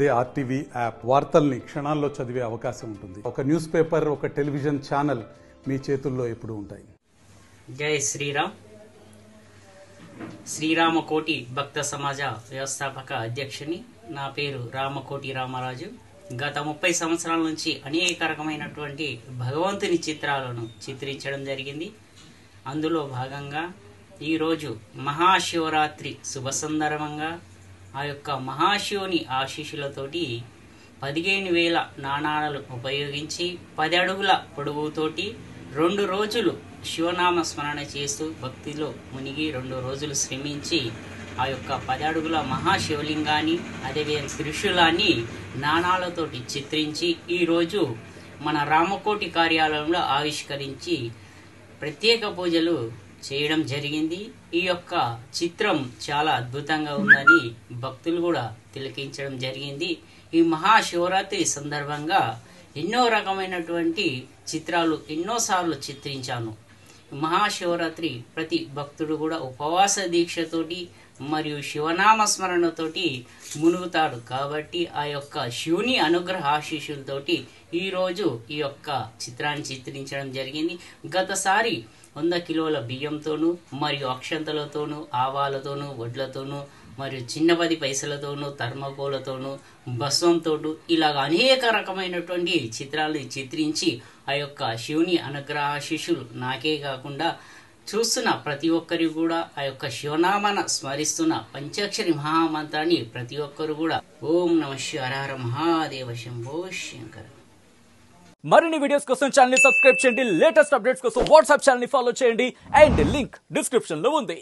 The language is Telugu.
దే ఆర్టీవీ యాప్ వార్తల్ని క్షణాల్లో చదివే అవకాశం ఉంటుంది. ఒక న్యూస్ పేపర్, ఒక టెలివిజన్ ఛానల్ మీ చేతుల్లో ఎప్పుడూ ఉంటాయి. జై శ్రీరామ్. శ్రీరామకోటి భక్త సమాజ వ్యవస్థాపక అధ్యక్షుని. నా పేరు రామకోటి రామరాజు. గత 30 సంవత్సరాల నుంచి అనేక రకమైనటువంటి భగవంతుని చిత్రాలను చిత్రించడం జరిగింది. అందులో భాగంగా ఈరోజు మహాశివరాత్రి శుభ సందర్భంగా ఆ యొక్క మహాశివుని ఆశీస్సులతోటి 15,000 నాణాలను ఉపయోగించి 10 అడుగుల పొడవుతోటి 2 రోజులు శివనామ స్మరణ చేస్తూ భక్తిలో మునిగి 2 రోజులు శ్రమించి ఆ యొక్క 10 అడుగుల మహాశివలింగాన్ని అదేవిధంగా త్రిశూలాన్ని నాణాలతోటి చిత్రించి ఈరోజు మన రామకోటి కార్యాలయంలో ఆవిష్కరించి ప్రత్యేక పూజలు చేయడం జరిగింది. ఈ యొక్క చిత్రం చాలా అద్భుతంగా ఉందని భక్తులు కూడా తిలకించడం జరిగింది. ఈ మహాశివరాత్రి సందర్భంగా ఎన్నో రకమైనటువంటి చిత్రాలు ఎన్నోసార్లు చిత్రించాను. మహాశివరాత్రి ప్రతి భక్తుడు కూడా ఉపవాస దీక్షతోటి మరియు శివనామ స్మరణతోటి మునుగుతాడు. కాబట్టి ఆ యొక్క శివుని అనుగ్రహ ఆశీస్సులతోటి ఈరోజు ఈ యొక్క చిత్రాన్ని చిత్రించడం జరిగింది. గతసారి 100 కిలోల బియ్యంతోనూ మరియు అక్షంతలతోనూ ఆవాలతోనూ వడ్లతోనూ మరియు చిన్న 10 పైసలతోనూ థర్మకోలతోనూ భస్వంతోనూ ఇలాగ అనేక రకమైనటువంటి చిత్రాలను చిత్రించి ఆ యొక్క శివుని అనుగ్రహ ఆశీస్సులు నాకే కాకుండా చూస్తున్న ప్రతి ఒక్కరికి కూడా ఆ యొక్క శివనామాన స్మరిస్తున్న పంచాక్షరి మహామంత్రాన్ని ప్రతి ఒక్కరు కూడా ఓం నమః శివాయ హర మహాదేవ శంభో శంకర. మరిన్ని వీడియోస్ కోసం ఛానల్ ని సబ్స్క్రైబ్ చేయండి. లేటెస్ట్ అప్డేట్స్ కోసం వాట్సాప్ ఛానల్ ని ఫాలో చేయండి. అండ్ లింక్ డిస్క్రిప్షన్ లో ఉంది.